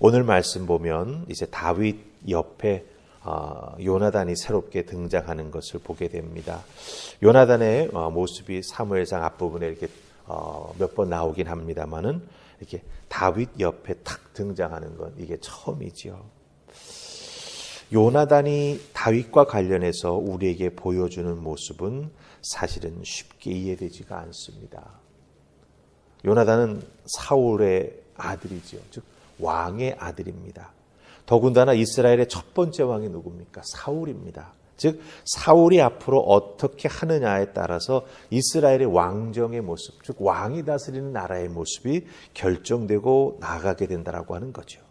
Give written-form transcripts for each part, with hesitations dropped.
오늘 말씀 보면 이제 다윗 옆에 요나단이 새롭게 등장하는 것을 보게 됩니다. 요나단의 모습이 사무엘상 앞부분에 이렇게 몇 번 나오긴 합니다만은 이렇게 다윗 옆에 탁 등장하는 건 이게 처음이지요. 요나단이 다윗과 관련해서 우리에게 보여주는 모습은 사실은 쉽게 이해되지가 않습니다. 요나단은 사울의 아들이지요. 즉 왕의 아들입니다. 더군다나 이스라엘의 첫 번째 왕이 누굽니까? 사울입니다. 즉 사울이 앞으로 어떻게 하느냐에 따라서 이스라엘의 왕정의 모습, 즉 왕이 다스리는 나라의 모습이 결정되고 나아가게 된다라고 하는 거죠.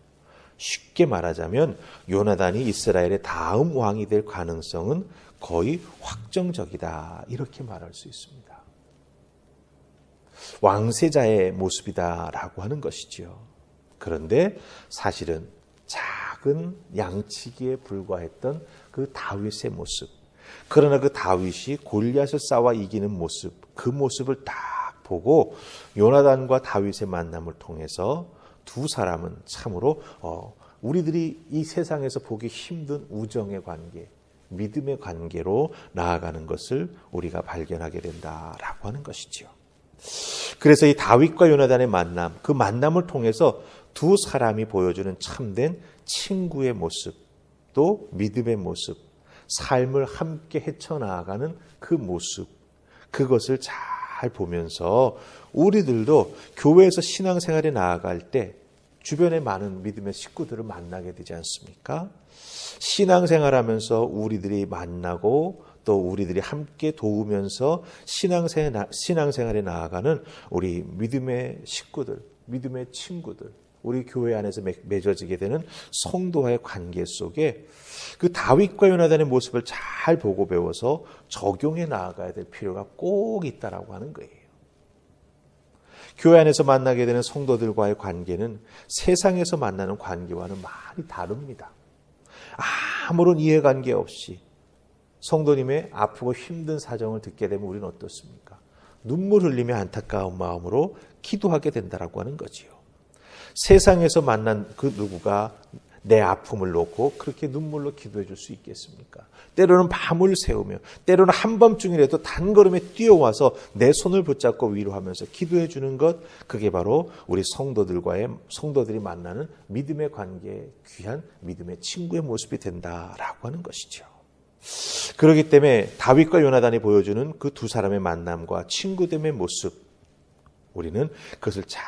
쉽게 말하자면 요나단이 이스라엘의 다음 왕이 될 가능성은 거의 확정적이다, 이렇게 말할 수 있습니다. 왕세자의 모습이다라고 하는 것이지요. 그런데 사실은 작은 양치기에 불과했던 그 다윗의 모습, 그러나 그 다윗이 골리앗을 싸워 이기는 모습, 그 모습을 딱 보고 요나단과 다윗의 만남을 통해서 두 사람은 참으로 우리들이 이 세상에서 보기 힘든 우정의 관계, 믿음의 관계로 나아가는 것을 우리가 발견하게 된다라고 하는 것이지요. 그래서 이 다윗과 요나단의 만남, 그 만남을 통해서 두 사람이 보여주는 참된 친구의 모습, 또 믿음의 모습, 삶을 함께 헤쳐나가는 그 모습, 그것을 잘 보면서 우리들도 교회에서 신앙생활에 나아갈 때 주변에 많은 믿음의 식구들을 만나게 되지 않습니까? 신앙생활하면서 우리들이 만나고 또 우리들이 함께 도우면서 신앙생활에 나아가는 우리 믿음의 식구들, 믿음의 친구들, 우리 교회 안에서 맺어지게 되는 성도와의 관계 속에 그 다윗과 요나단의 모습을 잘 보고 배워서 적용해 나아가야 될 필요가 꼭 있다라고 하는 거예요. 교회 안에서 만나게 되는 성도들과의 관계는 세상에서 만나는 관계와는 많이 다릅니다. 아무런 이해관계 없이 성도님의 아프고 힘든 사정을 듣게 되면 우리는 어떻습니까? 눈물 흘리며 안타까운 마음으로 기도하게 된다라고 하는 거지요. 세상에서 만난 그 누구가 내 아픔을 놓고 그렇게 눈물로 기도해 줄 수 있겠습니까? 때로는 밤을 새우며 때로는 한밤중이라도 단걸음에 뛰어와서 내 손을 붙잡고 위로하면서 기도해 주는 것, 그게 바로 우리 성도들이 만나는 믿음의 관계, 귀한 믿음의 친구의 모습이 된다라고 하는 것이죠. 그렇기 때문에 다윗과 요나단이 보여주는 그 두 사람의 만남과 친구됨의 모습, 우리는 그것을 잘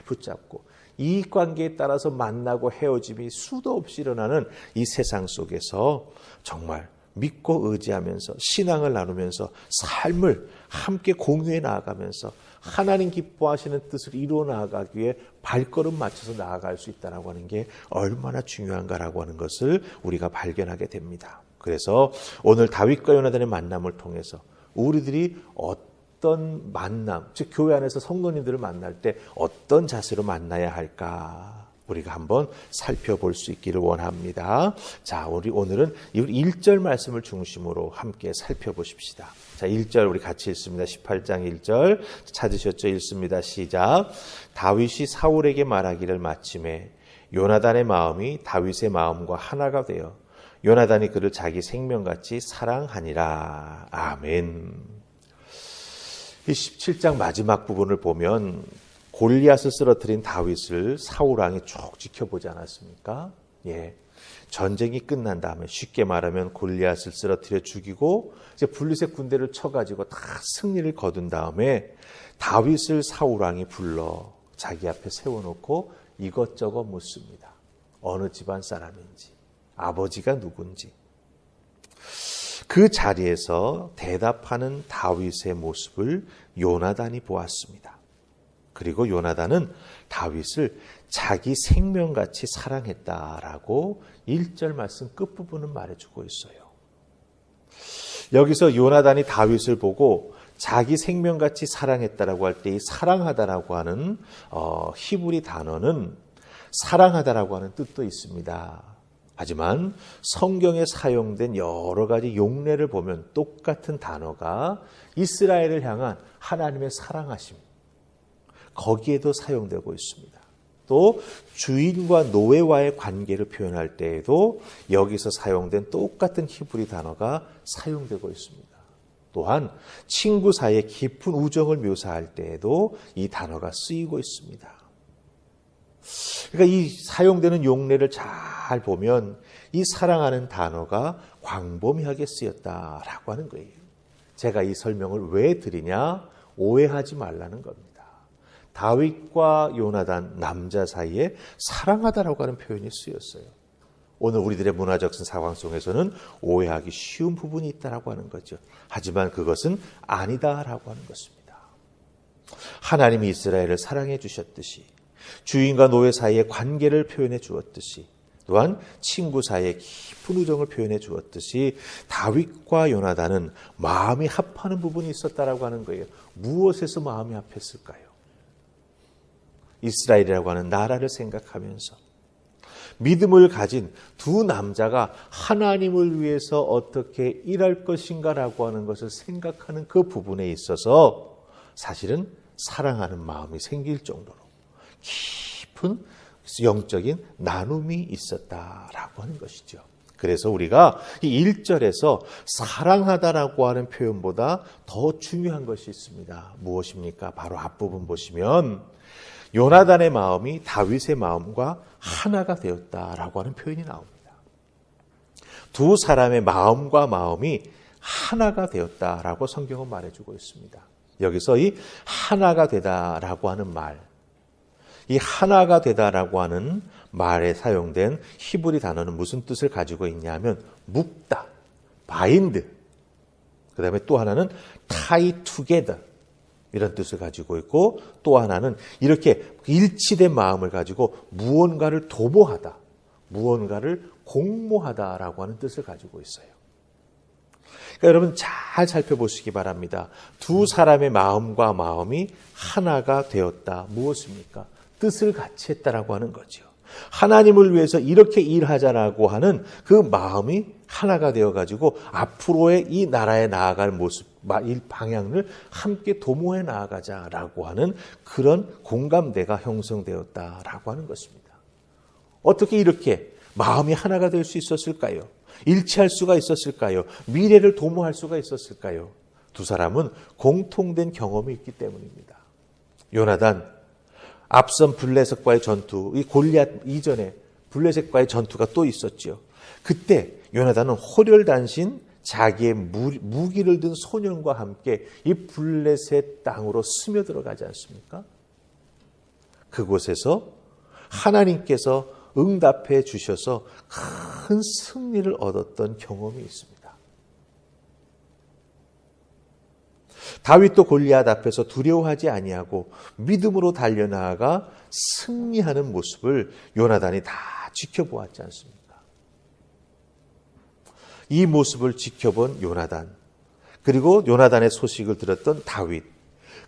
붙잡고 이익관계에 따라서 만나고 헤어짐이 수도 없이 일어나는 이 세상 속에서 정말 믿고 의지하면서 신앙을 나누면서 삶을 함께 공유해 나아가면서 하나님 기뻐하시는 뜻을 이루어 나아가기 위해 발걸음 맞춰서 나아갈 수 있다는 하는 게 얼마나 중요한가라고 하는 것을 우리가 발견하게 됩니다. 그래서 오늘 다윗과 요나단의 만남을 통해서 우리들이 어떤 만남, 즉 교회 안에서 성도님들을 만날 때 어떤 자세로 만나야 할까, 우리가 한번 살펴볼 수 있기를 원합니다. 자, 오늘은 1절 말씀을 중심으로 함께 살펴보십시다. 자, 1절 우리 같이 읽습니다. 18장 1절 찾으셨죠? 읽습니다. 시작. 다윗이 사울에게 말하기를 마침에 요나단의 마음이 다윗의 마음과 하나가 되어 요나단이 그를 자기 생명같이 사랑하니라. 아멘. 이 17장 마지막 부분을 보면 골리앗을 쓰러뜨린 다윗을 사울왕이 쭉 지켜보지 않았습니까? 예. 전쟁이 끝난 다음에 쉽게 말하면 골리앗을 쓰러뜨려 죽이고 이제 블레셋 군대를 쳐가지고 다 승리를 거둔 다음에 다윗을 사울왕이 불러 자기 앞에 세워놓고 이것저것 묻습니다. 어느 집안 사람인지, 아버지가 누군지. 그 자리에서 대답하는 다윗의 모습을 요나단이 보았습니다. 그리고 요나단은 다윗을 자기 생명같이 사랑했다라고 1절 말씀 끝부분은 말해주고 있어요. 여기서 요나단이 다윗을 보고 자기 생명같이 사랑했다라고 할 때 이 사랑하다라고 하는 히브리 단어는 사랑하다라고 하는 뜻도 있습니다. 하지만 성경에 사용된 여러 가지 용례를 보면 똑같은 단어가 이스라엘을 향한 하나님의 사랑하심, 거기에도 사용되고 있습니다. 또 주인과 노예와의 관계를 표현할 때에도 여기서 사용된 똑같은 히브리 단어가 사용되고 있습니다. 또한 친구 사이의 깊은 우정을 묘사할 때에도 이 단어가 쓰이고 있습니다. 그러니까 이 사용되는 용례를 잘 보면 이 사랑하는 단어가 광범위하게 쓰였다라고 하는 거예요. 제가 이 설명을 왜 드리냐? 오해하지 말라는 겁니다. 다윗과 요나단 남자 사이에 사랑하다라고 하는 표현이 쓰였어요. 오늘 우리들의 문화적 상황 속에서는 오해하기 쉬운 부분이 있다라고 하는 거죠. 하지만 그것은 아니다라고 하는 것입니다. 하나님이 이스라엘을 사랑해 주셨듯이 주인과 노예 사이의 관계를 표현해 주었듯이 또한 친구 사이의 깊은 우정을 표현해 주었듯이 다윗과 요나단은 마음이 합하는 부분이 있었다라고 하는 거예요. 무엇에서 마음이 합했을까요? 이스라엘이라고 하는 나라를 생각하면서 믿음을 가진 두 남자가 하나님을 위해서 어떻게 일할 것인가라고 하는 것을 생각하는 그 부분에 있어서 사실은 사랑하는 마음이 생길 정도로 깊은 영적인 나눔이 있었다라고 하는 것이죠. 그래서 우리가 이 1절에서 사랑하다라고 하는 표현보다 더 중요한 것이 있습니다. 무엇입니까? 바로 앞부분 보시면 요나단의 마음이 다윗의 마음과 하나가 되었다라고 하는 표현이 나옵니다. 두 사람의 마음과 마음이 하나가 되었다라고 성경은 말해주고 있습니다. 여기서 이 하나가 되다라고 하는 말, 이 하나가 되다라고 하는 말에 사용된 히브리 단어는 무슨 뜻을 가지고 있냐면 묶다, 바인드, 그 다음에 또 하나는 tie together 이런 뜻을 가지고 있고 또 하나는 이렇게 일치된 마음을 가지고 무언가를 도모하다, 무언가를 공모하다라고 하는 뜻을 가지고 있어요. 그러니까 여러분 잘 살펴보시기 바랍니다. 두 사람의 마음과 마음이 하나가 되었다. 무엇입니까? 뜻을 같이 했다라고 하는 거죠. 하나님을 위해서 이렇게 일하자라고 하는 그 마음이 하나가 되어가지고 앞으로의 이 나라에 나아갈 모습, 이 방향을 함께 도모해 나아가자라고 하는 그런 공감대가 형성되었다라고 하는 것입니다. 어떻게 이렇게 마음이 하나가 될 수 있었을까요? 일치할 수가 있었을까요? 미래를 도모할 수가 있었을까요? 두 사람은 공통된 경험이 있기 때문입니다. 요나단, 앞선 블레셋과의 전투, 이 골리앗 이전에 블레셋과의 전투가 또 있었죠. 그때 요나단은 호련단신 자기의 무기를 든 소년과 함께 이 블레셋 땅으로 스며들어가지 않습니까? 그곳에서 하나님께서 응답해 주셔서 큰 승리를 얻었던 경험이 있습니다. 다윗도 골리앗 앞에서 두려워하지 아니하고 믿음으로 달려나가 승리하는 모습을 요나단이 다 지켜보았지 않습니까? 이 모습을 지켜본 요나단, 그리고 요나단의 소식을 들었던 다윗,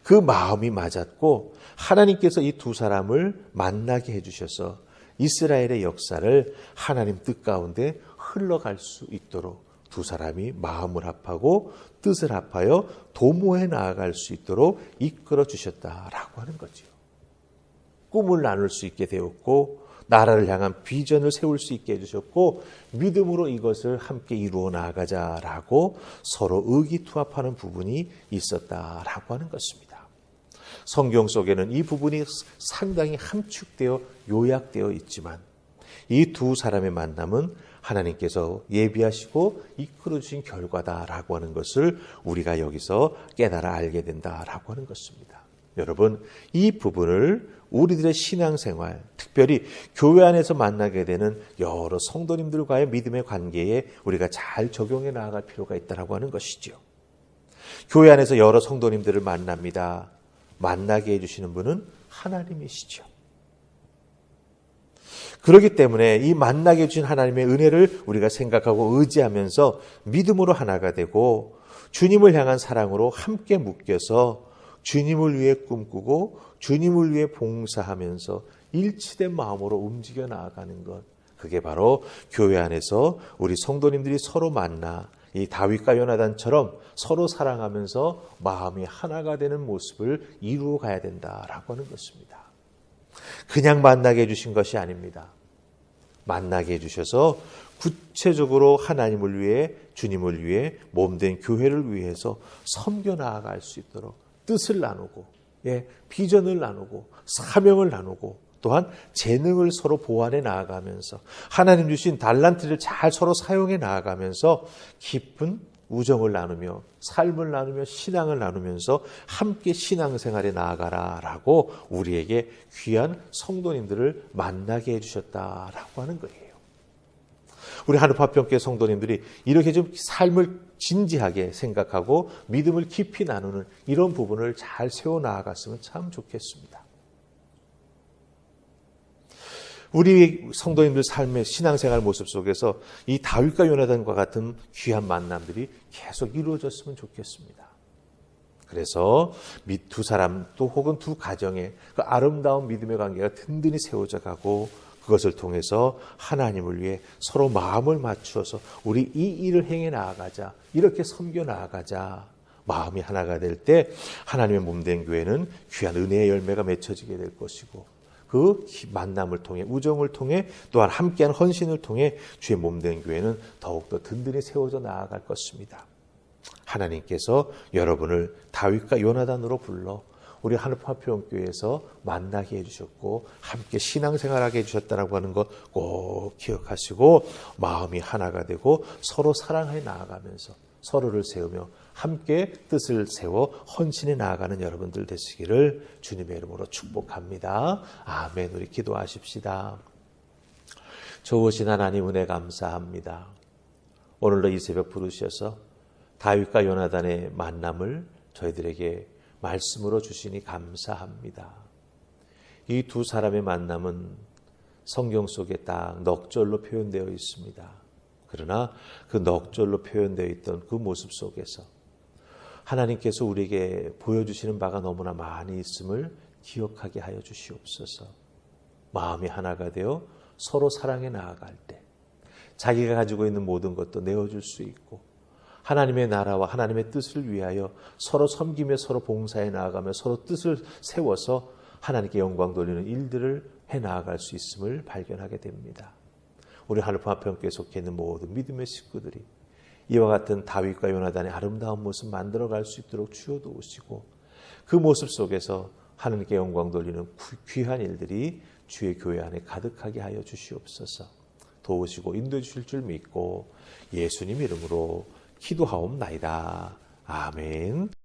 그 마음이 맞았고 하나님께서 이 두 사람을 만나게 해주셔서 이스라엘의 역사를 하나님 뜻 가운데 흘러갈 수 있도록 두 사람이 마음을 합하고 뜻을 합하여 도모해 나아갈 수 있도록 이끌어 주셨다라고 하는 거죠. 꿈을 나눌 수 있게 되었고 나라를 향한 비전을 세울 수 있게 해주셨고 믿음으로 이것을 함께 이루어 나아가자라고 서로 의기투합하는 부분이 있었다라고 하는 것입니다. 성경 속에는 이 부분이 상당히 함축되어 요약되어 있지만 이 두 사람의 만남은 하나님께서 예비하시고 이끌어 주신 결과다라고 하는 것을 우리가 여기서 깨달아 알게 된다라고 하는 것입니다. 여러분, 이 부분을 우리들의 신앙생활, 특별히 교회 안에서 만나게 되는 여러 성도님들과의 믿음의 관계에 우리가 잘 적용해 나아갈 필요가 있다라고 하는 것이죠. 교회 안에서 여러 성도님들을 만납니다. 만나게 해주시는 분은 하나님이시죠. 그렇기 때문에 이 만나게 해주신 하나님의 은혜를 우리가 생각하고 의지하면서 믿음으로 하나가 되고 주님을 향한 사랑으로 함께 묶여서 주님을 위해 꿈꾸고 주님을 위해 봉사하면서 일치된 마음으로 움직여 나아가는 것, 그게 바로 교회 안에서 우리 성도님들이 서로 만나 이 다윗과 요나단처럼 서로 사랑하면서 마음이 하나가 되는 모습을 이루어 가야 된다라고 하는 것입니다. 그냥 만나게 해주신 것이 아닙니다. 만나게 해주셔서 구체적으로 하나님을 위해, 주님을 위해, 몸된 교회를 위해서 섬겨 나아갈 수 있도록 뜻을 나누고, 비전을 나누고, 사명을 나누고, 또한 재능을 서로 보완해 나아가면서 하나님 주신 달란트를 잘 서로 사용해 나아가면서 깊은 우정을 나누며 삶을 나누며 신앙을 나누면서 함께 신앙생활에 나아가라라고 우리에게 귀한 성도님들을 만나게 해주셨다라고 하는 거예요. 우리 하늘파평교회 성도님들이 이렇게 좀 삶을 진지하게 생각하고 믿음을 깊이 나누는 이런 부분을 잘 세워나갔으면 참 좋겠습니다. 우리 성도님들 삶의 신앙생활 모습 속에서 이 다윗과 요나단과 같은 귀한 만남들이 계속 이루어졌으면 좋겠습니다. 그래서 두 사람 또 혹은 두 가정의 그 아름다운 믿음의 관계가 든든히 세워져 가고 그것을 통해서 하나님을 위해 서로 마음을 맞추어서 우리 이 일을 행해 나아가자, 이렇게 섬겨 나아가자. 마음이 하나가 될 때 하나님의 몸된 교회는 귀한 은혜의 열매가 맺혀지게 될 것이고 그 만남을 통해 우정을 통해 또한 함께한 헌신을 통해 주의 몸된 교회는 더욱더 든든히 세워져 나아갈 것입니다. 하나님께서 여러분을 다윗과 요나단으로 불러 우리 하늘파평교회에서 만나게 해주셨고 함께 신앙생활하게 해주셨다고 하는 것 꼭 기억하시고 마음이 하나가 되고 서로 사랑해 나아가면서 서로를 세우며 함께 뜻을 세워 헌신해 나아가는 여러분들 되시기를 주님의 이름으로 축복합니다. 아멘. 우리 기도하십시다. 좋으신 하나님 은혜 감사합니다. 오늘도 이 새벽 부르셔서 다윗과 요나단의 만남을 저희들에게 말씀으로 주시니 감사합니다. 이 두 사람의 만남은 성경 속에 딱 넉절로 표현되어 있습니다. 그러나 그 넉절로 표현되어 있던 그 모습 속에서 하나님께서 우리에게 보여주시는 바가 너무나 많이 있음을 기억하게 하여 주시옵소서. 마음이 하나가 되어 서로 사랑해 나아갈 때 자기가 가지고 있는 모든 것도 내어줄 수 있고 하나님의 나라와 하나님의 뜻을 위하여 서로 섬기며 서로 봉사해 나아가며 서로 뜻을 세워서 하나님께 영광 돌리는 일들을 해 나아갈 수 있음을 발견하게 됩니다. 우리 하늘파평교회에 속해 있는 모든 믿음의 식구들이 이와 같은 다윗과 요나단의 아름다운 모습 만들어갈 수 있도록 주여 도우시고 그 모습 속에서 하나님께 영광 돌리는 귀한 일들이 주의 교회 안에 가득하게 하여 주시옵소서. 도우시고 인도해 주실 줄 믿고 예수님 이름으로 기도하옵나이다. 아멘.